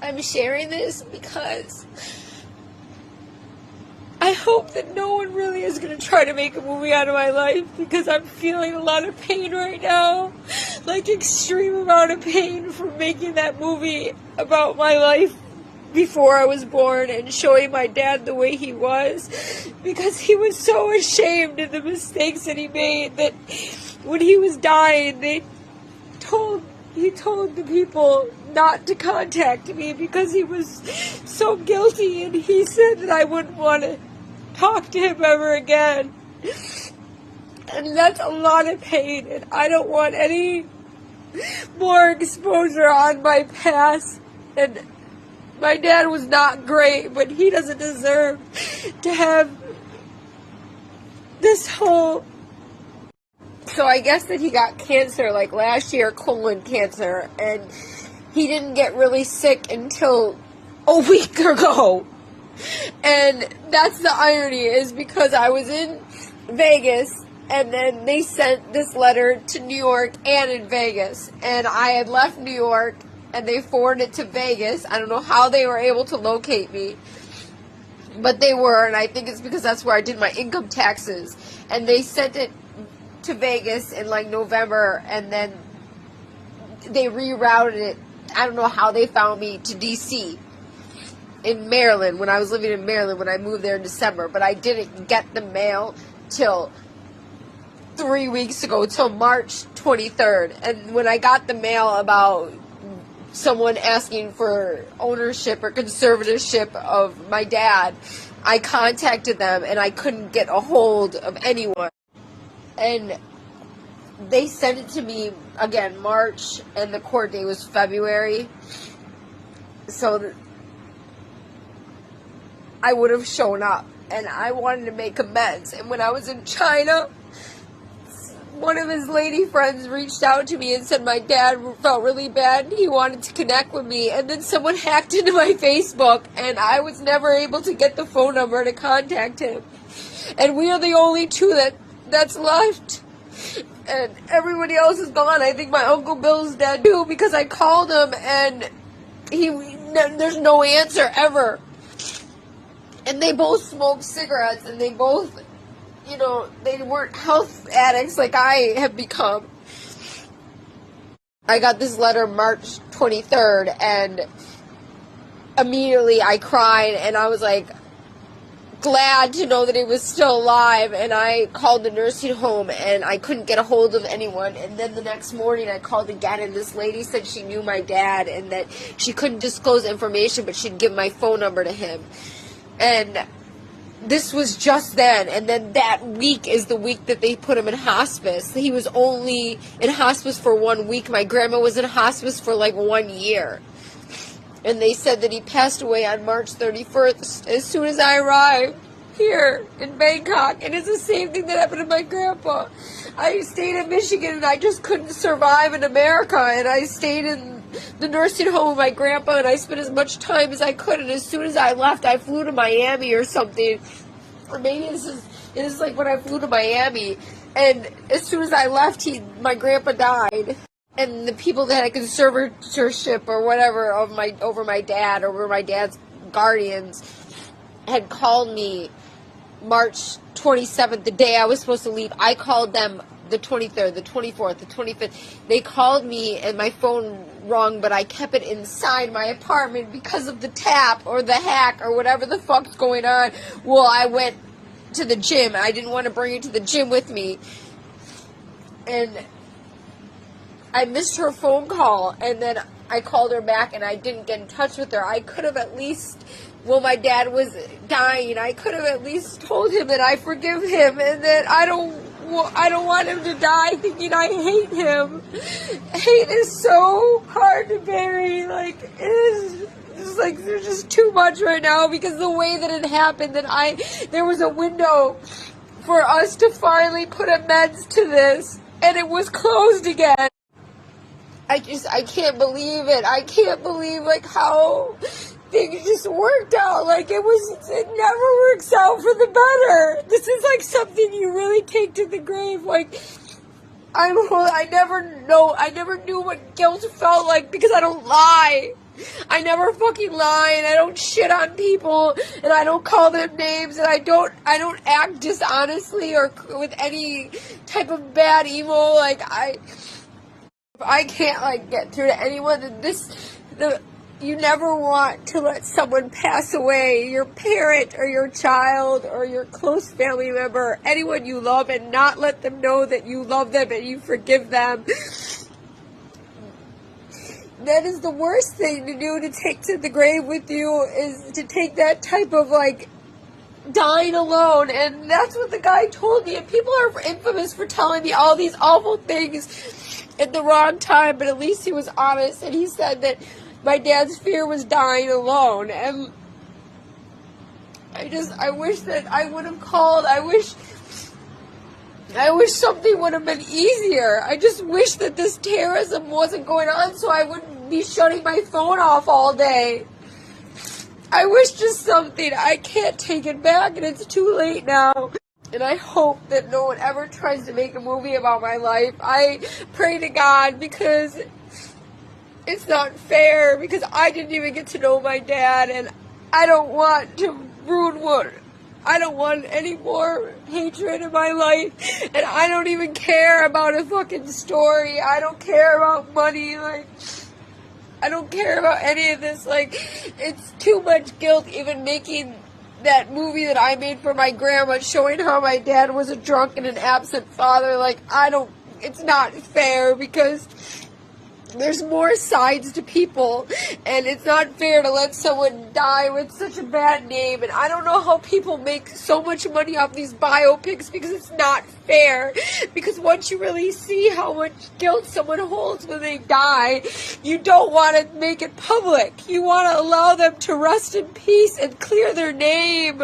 I'm sharing this because I hope that no one really is going to try to make a movie out of my life, because I'm feeling a lot of pain right now, like extreme amount of pain from making that movie about my life before I was born and showing my dad the way he was, because he was so ashamed of the mistakes that he made that when he was dying, he told the people not to contact me because he was so guilty, and he said that I wouldn't want to talk to him ever again. And that's a lot of pain, and I don't want any more exposure on my past. And my dad was not great, but he doesn't deserve to have this whole... So I guess that he got cancer like last year, colon cancer, and he didn't get really sick until a week ago. And that's the irony, is because I was in Vegas, and then they sent this letter to New York and in Vegas, and I had left New York, and they forwarded it to Vegas. I don't know how they were able to locate me, but they were, and I think it's because that's where I did my income taxes, and they sent it to Vegas in like November, and then they rerouted it. I don't know how they found me to DC in Maryland, when I was living in Maryland, when I moved there in December, but I didn't get the mail till 3 weeks ago, till March 23rd, and when I got the mail about someone asking for ownership or conservatorship of my dad, I contacted them, and I couldn't get a hold of anyone, and they sent it to me, again, March, and the court date was February, so I would have shown up, and I wanted to make amends. And when I was in China, one of his lady friends reached out to me and said my dad felt really bad and he wanted to connect with me, and then someone hacked into my Facebook, and I was never able to get the phone number to contact him, and we are the only two that's left, and everybody else is gone. I think my Uncle Bill's dead too, because I called him and there's no answer ever. And they both smoked cigarettes, and they both, they weren't health addicts like I have become. I got this letter March 23rd, and immediately I cried, and I was like glad to know that he was still alive, and I called the nursing home, and I couldn't get a hold of anyone. And then the next morning I called again, and this lady said she knew my dad and that she couldn't disclose information, but she'd give my phone number to him. And this was just then, and then that week is the week that they put him in hospice. He was only in hospice for 1 week. My grandma was in hospice for like 1 year. And they said that he passed away on March 31st as soon as I arrived here in Bangkok. And it's the same thing that happened to my grandpa. I stayed in Michigan, and I just couldn't survive in America, and I stayed in the nursing home with my grandpa, and I spent as much time as I could, and as soon as I left, I flew to Miami or something, or maybe it is like when I flew to Miami, and as soon as I left, my grandpa died, and the people that had conservatorship or whatever over my dad's guardians had called me March 27th, the day I was supposed to leave. I called them the 23rd, the 24th, the 25th. They called me, and my phone rung, but I kept it inside my apartment because of the tap or the hack or whatever the fuck's going on. Well, I went to the gym. I didn't want to bring it to the gym with me. And I missed her phone call, and then I called her back, and I didn't get in touch with her. I could have at least, while my dad was dying, I could have at least told him that I forgive him and that I don't want him to die thinking I hate him. Hate is so hard to bury. Like, it's like there's just too much right now, because the way that it happened, there was a window for us to finally put amends to this, and it was closed again. I can't believe it. I can't believe, like, how things just worked out. Like, it never works out for the better. This is, like, something you really take to the grave. Like, I never knew what guilt felt like, because I don't lie. I never fucking lie, and I don't shit on people, and I don't call them names, and I don't act dishonestly or with any type of bad emo. Like, if I can't, like, get through to anyone, then you never want to let someone pass away, your parent or your child or your close family member, anyone you love, and not let them know that you love them and you forgive them. That is the worst thing to do, to take to the grave with you, is to take that type of, like, dying alone. And that's what the guy told me. And people are infamous for telling me all these awful things at the wrong time, but at least he was honest, and he said that my dad's fear was dying alone. And I wish that I would have called. I wish something would have been easier. I just wish that this terrorism wasn't going on, so I wouldn't be shutting my phone off all day. I wish just something. I can't take it back, and it's too late now. And I hope that no one ever tries to make a movie about my life. I pray to God, because it's not fair, because I didn't even get to know my dad, and I don't want to ruin one. I don't want any more hatred in my life, and I don't even care about a fucking story. I don't care about money, like, I don't care about any of this. Like, it's too much guilt even making that movie that I made for my grandma, showing how my dad was a drunk and an absent father. Like, it's not fair, because there's more sides to people, and it's not fair to let someone die with such a bad name. And I don't know how people make so much money off these biopics, because it's not fair. Because once you really see how much guilt someone holds when they die, you don't want to make it public. You want to allow them to rest in peace and clear their name.